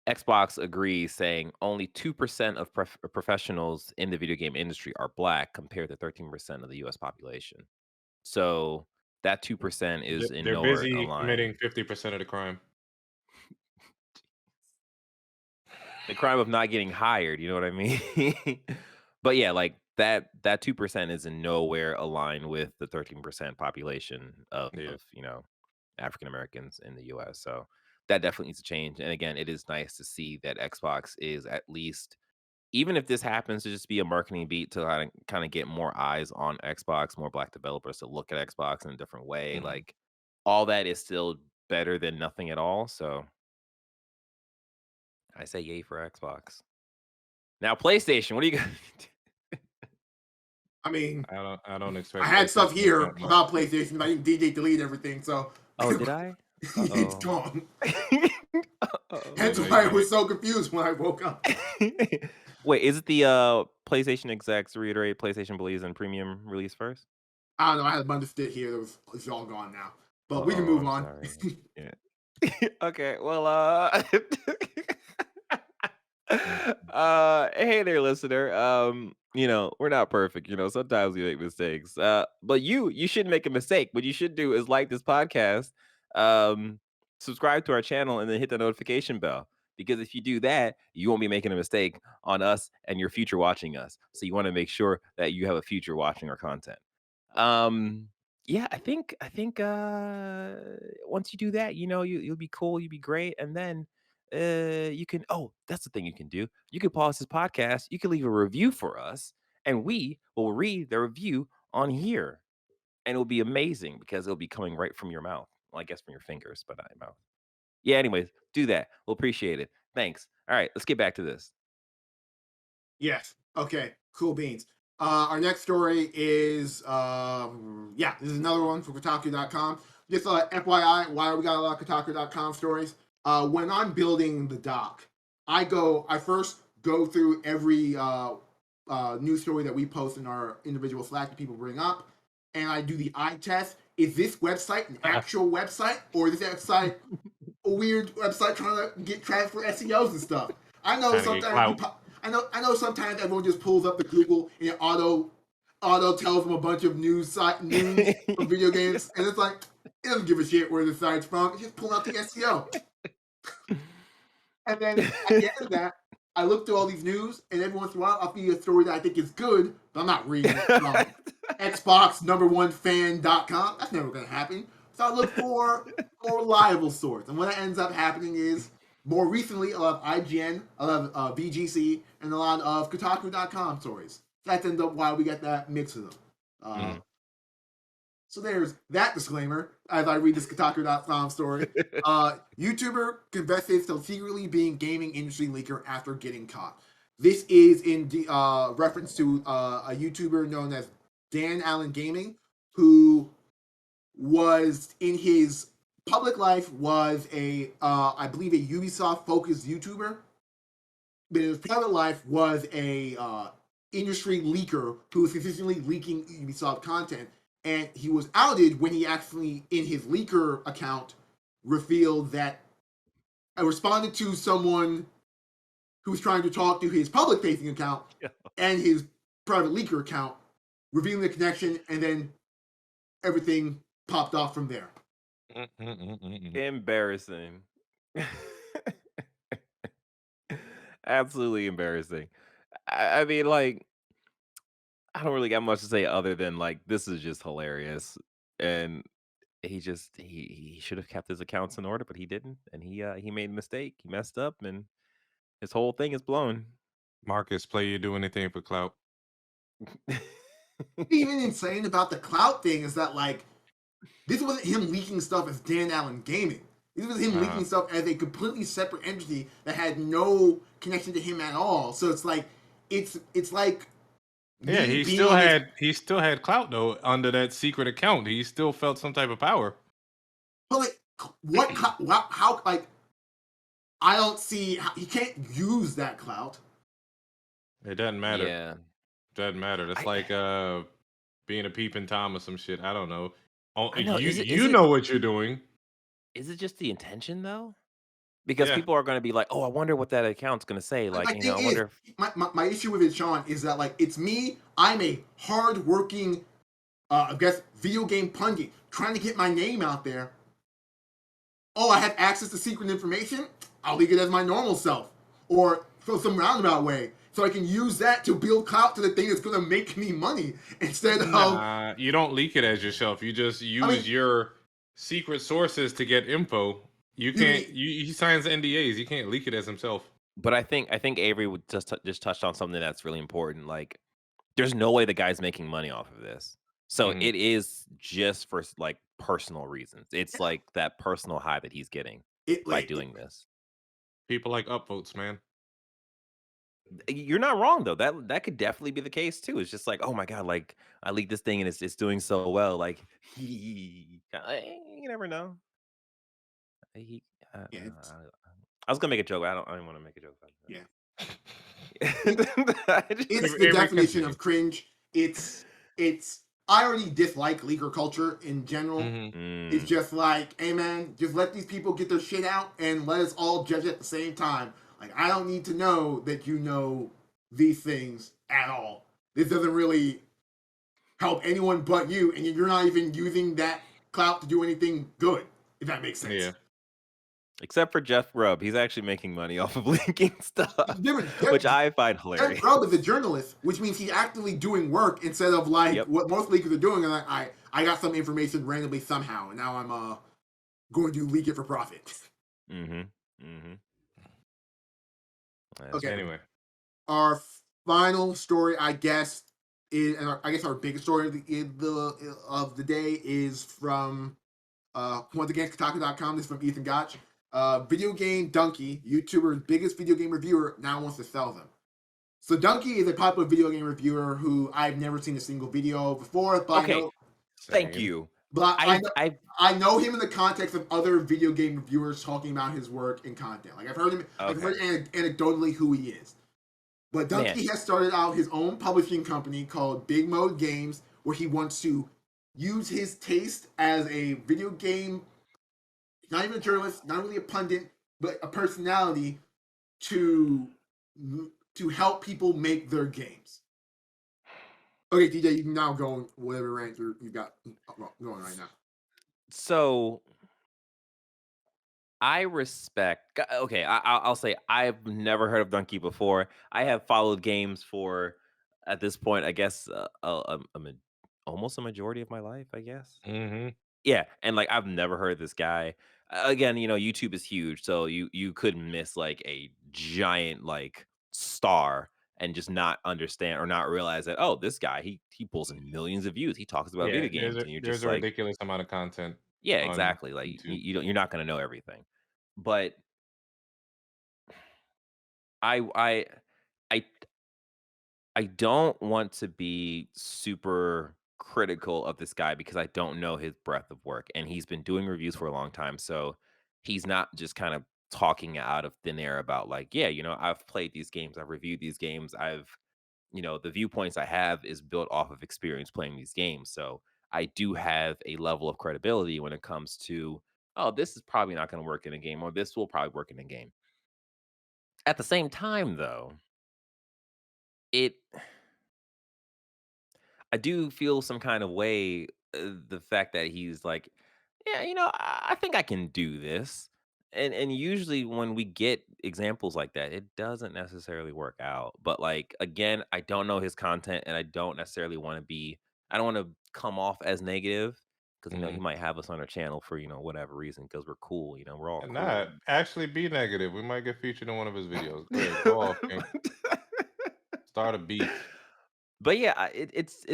Xbox agrees, saying only 2% of professionals in the video game industry are black, compared to 13% of the U.S. population. So that 2% is in They're nowhere busy aligned. committing 50% of the crime. The crime of not getting hired, you know what I mean? But yeah, like that 2% is in nowhere aligned with the 13% population of, Yeah. African Americans in the US. So that definitely needs to change. And again, it is nice to see that Xbox is at least, even if this happens to just be a marketing beat to kind of get more eyes on Xbox, more black developers to look at Xbox in a different way, Mhm. like, all that is still better than nothing at all. So I say yay for Xbox. Now, PlayStation, what do you got? I mean, I don't I expect had PlayStation stuff to here count much. about PlayStation, but I didn't DJ delete everything, so Oh, did I? it's Uh-oh. gone. Yeah, Hence Uh-oh. no, why I you was so confused when I woke up. Wait, is it the, PlayStation execs reiterate PlayStation believes in premium release first? I don't know. I had a bunch of shit here that was it's all gone now, but we can Oh, move I'm on. sorry. Yeah. Okay, well, hey there, listener. We're not perfect, sometimes we make mistakes. But you shouldn't make a mistake. What you should do is like this podcast, subscribe to our channel, and then hit the notification bell. Because if you do that, you won't be making a mistake on us and your future watching us. So you want to make sure that you have a future watching our content. Um, yeah, I think once you do that, you'll be cool, you'll be great, and then you can, oh, that's the thing you can do. You can pause this podcast, you can leave a review for us, and we will read the review on here. and it'll be amazing because it'll be coming right from your mouth. Well, I guess from your fingers, but not your mouth. Yeah, anyways, do that. We'll appreciate it. Thanks. All right, let's get back to this. Yes. Okay. Cool beans. Our next story is yeah, this is another one from Kotaku.com. Just FYI, why we got a lot of Kotaku.com stories. When I'm building the dock, I first go through every news story that we post in our individual Slack that people bring up, and I do the eye test. Is this website an actual website, or is this website a weird website trying to get traffic for SEOs and stuff? I know Trying to get sometimes clout. I know sometimes everyone just pulls up the Google and it auto tells them a bunch of news from video games, and it's like it doesn't give a shit where the site's from. It's just pulling out the SEO. And then at the end of that, I look through all these news, and every once in a while, I'll see a story that I think is good, but I'm not reading it from Xbox #1fan.com. That's never going to happen. So I look for more reliable source. And what ends up happening is, more recently, a lot of IGN, a lot of VGC, and a lot of Kotaku.com stories. That's ends up why we get that mix of them. So there's that disclaimer as I read this Kotaku.com story. YouTuber confesses to secretly being gaming industry leaker after getting caught. This is in reference to a YouTuber known as Dan Allen Gaming, who was in his public life was I believe a Ubisoft focused YouTuber, but in his private life was a industry leaker who was consistently leaking Ubisoft content. And he was outed when he actually, in his leaker account, revealed that I responded to someone who was trying to talk to his public facing account and his private leaker account, revealing the connection, and then everything popped off from there. Embarrassing. Absolutely embarrassing. I mean, like, I don't really got much to say other than like this is just hilarious. And he should have kept his accounts in order, but he didn't. And he made a mistake. He messed up and his whole thing is blown. Marcus, play you do anything for clout. Even insane about the clout thing is that, like, this wasn't him leaking stuff as Dan Allen Gaming. This was him leaking stuff as a completely separate entity that had no connection to him at all. So it's like it's like Yeah, he still had clout though under that secret account. He still felt some type of power. But like, how like I don't see how he can't use that clout. It doesn't matter. Yeah. Doesn't matter. That's like being a peeping Tom or some shit. I don't know. Oh, I know. you know what you're doing. Is it just the intention though? Because Yeah. people are going to be like, "Oh, I wonder what that account's going to say." Like, My you know, thing I is, wonder. my issue with it, Sean, is that like it's me. I'm a hard-working, I guess, video game pundit trying to get my name out there. Oh, I have access to secret information. I'll leak it as my normal self, or throw some roundabout way, so I can use that to build clout to the thing that's going to make me money instead of. You don't leak it as yourself. You just use your secret sources to get info. You can't. He signs NDAs. He can't leak it as himself. But I think Avery would just touched on something that's really important. Like, there's no way the guy's making money off of this. So it is just for like personal reasons. It's like that personal high that he's getting by doing this. People like upvotes, man. You're not wrong though. That could definitely be the case too. It's just like, oh my god, like I leaked this thing and it's doing so well. Like you never know. He, I was gonna make a joke. I don't want to make a joke about that. Yeah. It's It's the definition of cringe. It's I already dislike leaker culture in general. It's just like, hey man, just let these people get their shit out and let us all judge at the same time. Like, I don't need to know that you know these things at all. This doesn't really help anyone but you, and you're not even using that clout to do anything good, if that makes sense. Yeah. Except for Jeff Grubb, he's actually making money off of leaking stuff, which I find hilarious. Jeff Grubb is a journalist, which means he's actively doing work instead of like what most leakers are doing. And like, I got some information randomly somehow, and now I'm going to leak it for profit. Okay. Anyway, our final story, I guess, and I guess our biggest story of the day is from once again Kotaku.com. This is from Ethan Gotch. Videogamedunkey, YouTuber's biggest video game reviewer, now wants to sell them. So Dunkey is a popular video game reviewer who I've never seen a single video before, but I Okay, know, thank Same. you. but I know, I've I know him in the context of other video game reviewers talking about his work and content. Like I've heard him, I've heard anecdotally who he is. But Man. Dunkey has started out his own publishing company called BigModeGames, where he wants to use his taste as a video game, not even a journalist, not really a pundit, but a personality to to help people make their games. Okay, DJ, you can now go on whatever rant you've got going right now. So I respect. Okay, I'll say I've never heard of Dunkey before. I have followed games for, at this point, I guess, almost a majority of my life. I guess. Mm-hmm. Yeah, and like I've never heard of this guy. Again, YouTube is huge, so you could miss like a giant like star and just not understand or not realize that, oh, this guy, he pulls in millions of views. He talks about Yeah, video games, and you're there's just a like, ridiculous amount of content yeah, on exactly. Like YouTube. you're not gonna know everything, but I I I I don't want to be super critical of this guy because I don't know his breadth of work, and he's been doing reviews for a long time, so he's not just kind of talking out of thin air about like, yeah, I've played these games, I've reviewed these games, the viewpoints I have is built off of experience playing these games. So I do have a level of credibility when it comes to, oh, this is probably not going to work in a game, or this will probably work in a game. At the same time, though, it I do feel some kind of way, the fact that he's like, "Yeah, I think I can do this." And usually when we get examples like that, it doesn't necessarily work out. But like again, I don't know his content and I don't necessarily want to be I don't want to come off as negative because he Mm-hmm. might have us on our channel for, whatever reason because we're cool, we're all And cool. not actually be negative. We might get featured in one of his videos. Go ahead, go off, King. Start a beef. But yeah, it's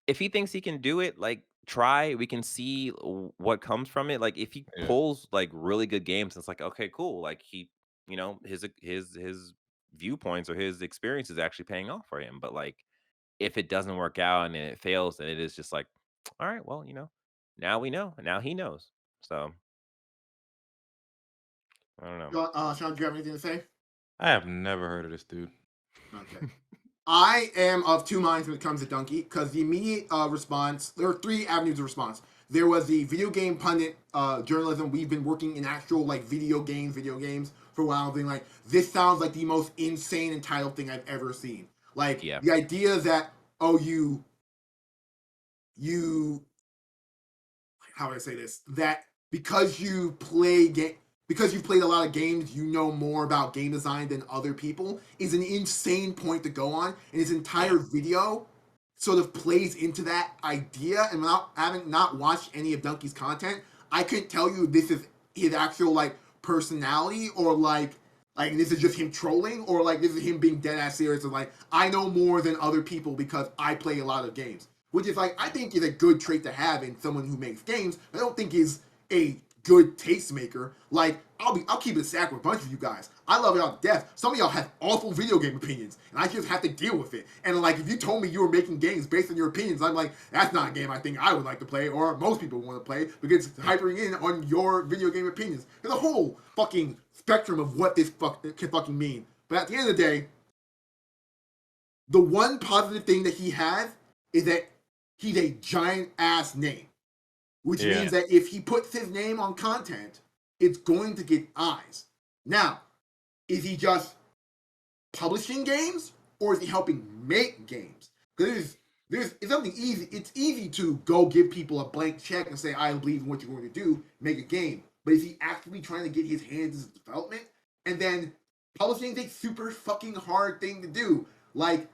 if he thinks he can do it, like, try. We can see what comes from it. Like, if he Yeah. pulls like really good games, it's like, okay, cool. Like his viewpoints or his experience is actually paying off for him. But like, if it doesn't work out and it fails, then it is just like, all right, well, now we know. Now he knows. So I don't know. Sean, do you have anything to say? I have never heard of this dude. Okay. I am of two minds when it comes to Dunkey because the immediate response, there are three avenues of response. There was the video game pundit journalism. We've been working in actual like video games for a while, being like, this sounds like the most insane entitled thing I've ever seen. Like Yeah. the idea that, oh, you how would I say this? That because because you've played a lot of games, you know more about game design than other people is an insane point to go on, and his entire video sort of plays into that idea. And without having not watched any of Dunkey's content, I couldn't tell you if this is his actual like personality or like this is just him trolling or like this is him being dead ass serious and like I know more than other people because I play a lot of games. Which is like I think is a good trait to have in someone who makes games. I don't think is a good tastemaker. Like I'll keep it sack with a bunch of you guys. I love y'all to death. Some of y'all have awful video game opinions, and I just have to deal with it. And like if you told me you were making games based on your opinions, I'm like, that's not a game I think I would like to play, or most people want to play because it's hypering in on your video game opinions. There's a whole fucking spectrum of what this can fucking mean. But at the end of the day, the one positive thing that he has is that he's a giant ass name, which Yeah. means that if he puts his name on content, it's going to get eyes. Now, is he just publishing games or is he helping make games? Because it's something easy. It's easy to go give people a blank check and say, I believe in what you're going to do, make a game. But is he actively trying to get his hands in development? And then publishing is a super fucking hard thing to do. Like,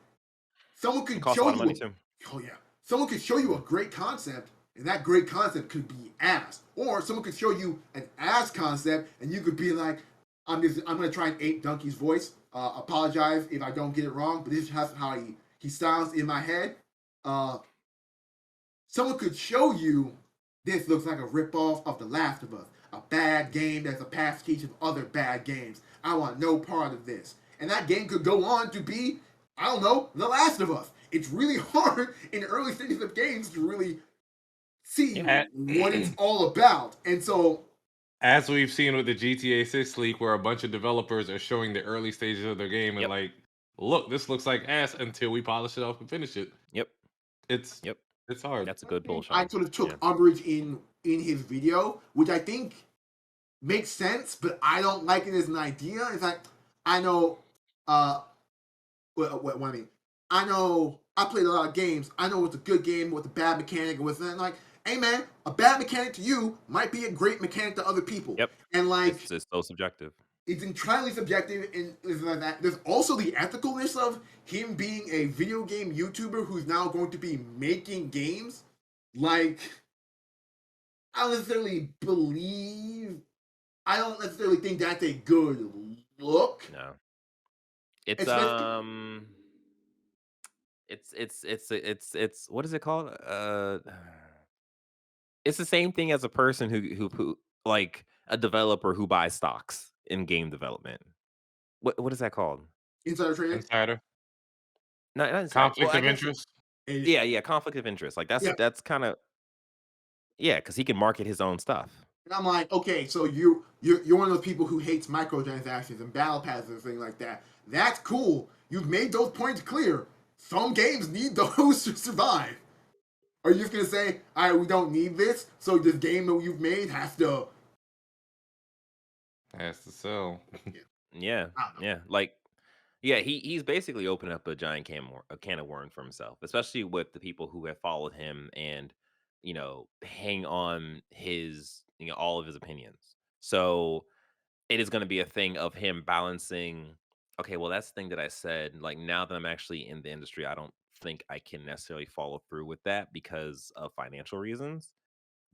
someone It could costs a show lot of you money too. oh yeah. Someone could show you a great concept, and that great concept could be ass. Or someone could show you an ass concept, and you could be like, I'm gonna try and ape Dunkey's voice. Apologize if I don't get it wrong, but this is how he sounds in my head. Someone could show you this looks like a ripoff of The Last of Us, a bad game that's a pastiche of other bad games. I want no part of this. And that game could go on to be, I don't know, The Last of Us. It's really hard in early stages of games to really see what it's all about. And so, as we've seen with the GTA 6 leak, where a bunch of developers are showing the early stages of their game and Yep. like, look, this looks like ass until we polish it off and finish it. Yep. It's Yep. it's hard. That's a good pull, I Sean. sort of took Yeah. umbrage in his video, which I think makes sense, but I don't like it as an idea. It's like, I know, what I mean, I know I played a lot of games. I know what's a good game, what's a bad mechanic, and what's that. Like, hey man, a bad mechanic to you might be a great mechanic to other people. Yep. And like, It's so subjective. it's entirely subjective, and like that. There's also the ethicalness of him being a video game YouTuber who's now going to be making games. Like, I don't necessarily think that's a good look. No. It's Especially- it's what is it called? It's the same thing as a person who like a developer who buys stocks in game development. What is that called? Insider trading. Insider Not inside. conflict Well, I of guess, interest. yeah, conflict of interest. Like Yeah. that's kind of because he can market his own stuff. And I'm like, okay, so you're one of those people who hates microtransactions and battle passes and things like that. That's cool. You've made those points clear. Some games need those to survive. Are you just gonna say, all right, we don't need this, so this game that you've made has to? Has to sell. Yeah, I don't know. yeah, like he's basically opened up a giant can of worms for himself, especially with the people who have followed him and hang on his all of his opinions. So it is going to be a thing of him balancing. Okay, well that's the thing that I said. Like now that I'm actually in the industry, I don't think I can necessarily follow through with that because of financial reasons.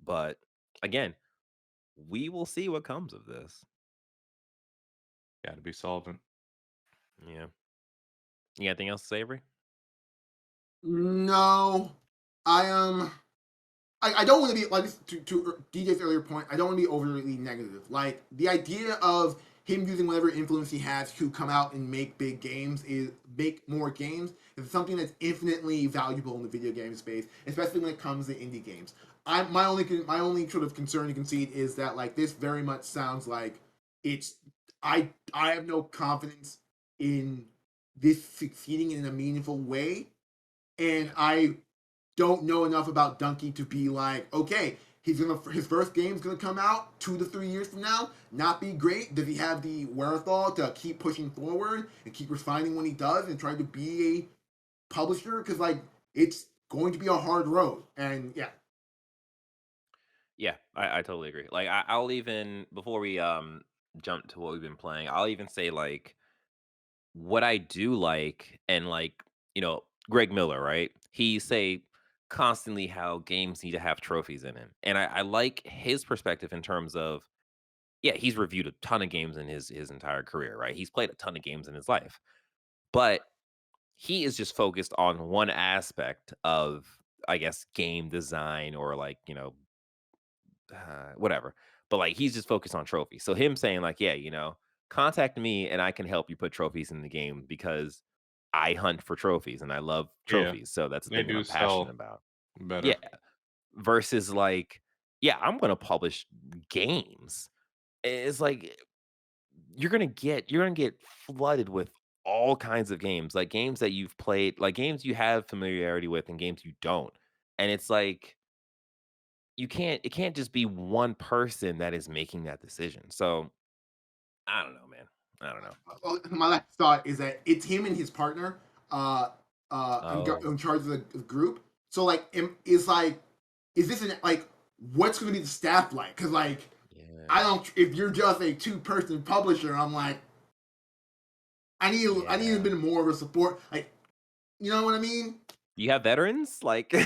But again, we will see what comes of this. Got to be solvent. Yeah. You got anything else to say, Avery? No, I don't want to be like to DJ's earlier point. I don't want to be overly negative. Like the idea of him using whatever influence he has to come out and make make more games is something that's infinitely valuable in the video game space, especially when it comes to indie games. My only sort of concern and conceit is that like this very much sounds like it's I have no confidence in this succeeding in a meaningful way, and I don't know enough about Dunkey to be like, okay, his first game's gonna come out 2 to 3 years from now, not be great. Does he have the wherewithal to keep pushing forward and keep refining when he does and try to be a publisher? Because like it's going to be a hard road, and yeah. Yeah, I totally agree. Like I'll even before we jump to what we've been playing, I'll even say like what I do like and like, Greg Miller, right? He say constantly how games need to have trophies in it. And I like his perspective in terms of, yeah, he's reviewed a ton of games in his entire career, right? He's played a ton of games in his life. But he is just focused on one aspect of, I guess, game design or like, whatever. But like he's just focused on trophies. So him saying like, yeah, contact me and I can help you put trophies in the game because I hunt for trophies and I love Yeah, trophies. So that's the they thing that do I'm passionate sell about. better. Yeah. Versus like, yeah, I'm gonna publish games. It's like you're gonna get flooded with all kinds of games, like games that you've played, like games you have familiarity with and games you don't. And it's like it can't just be one person that is making that decision. So I don't know, man. I don't know. Well, my last thought is that it's him and his partner Oh, in charge of the group. So like, is this like what's going to be the staff like? Because like, yeah. I don't. If you're just a 2-person publisher, I'm like, I need a bit more of a support. Like, you know what I mean? You have veterans? Like, Yeah,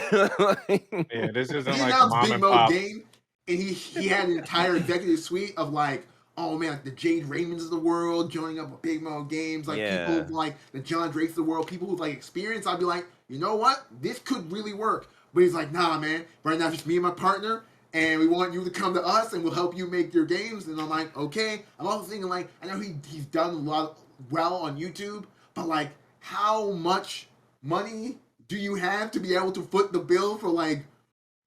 this isn't He like announced mom Big and Mode pop. Game, and he had an entire executive suite of like oh man, like the Jade Raymonds of the world joining up with Big Mode Games, like people Yeah. like the John Drakes of the world, people with like experience, I'd be like, you know what, this could really work. But he's like, nah, man, right now it's just me and my partner, and we want you to come to us, and we'll help you make your games. And I'm like, okay. I'm also thinking like, I know he's done a lot well on YouTube, but like, how much money do you have to be able to foot the bill for like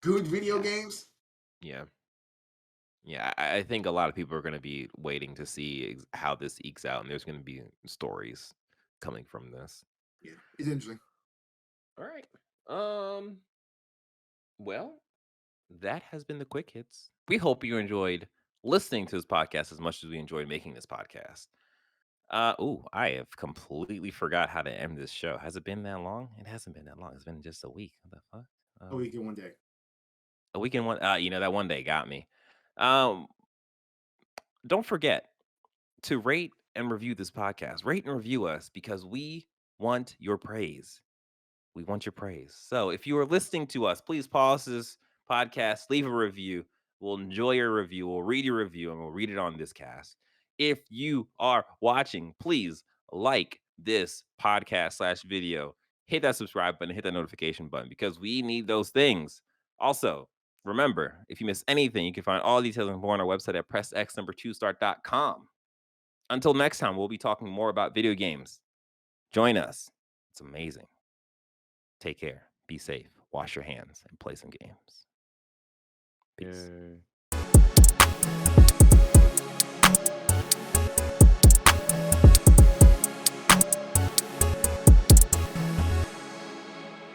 good video Yeah. games? Yeah. Yeah, I think a lot of people are going to be waiting to see how this ekes out, and there's going to be stories coming from this. Yeah, it's interesting. All right. Um. Well, that has been the quick hits. We hope you enjoyed listening to this podcast as much as we enjoyed making this podcast. I have completely forgot how to end this show. Has it been that long? It hasn't been that long. It's been just a week. What the fuck? A week in one day. A week and one. That one day got me. Um, don't forget to rate and review this podcast. Rate and review us because we want your praise. We want your praise. So if you are listening to us, please pause this podcast, leave a review. We'll enjoy your review. We'll read your review and we'll read it on this cast. If you are watching, please like this podcast slash video. Hit that subscribe button, hit that notification button because we need those things. Also, remember, if you miss anything, you can find all details on our website at pressx2start.com. Until next time, we'll be talking more about video games. Join us. It's amazing. Take care. Be safe. Wash your hands and play some games. Peace. Yay.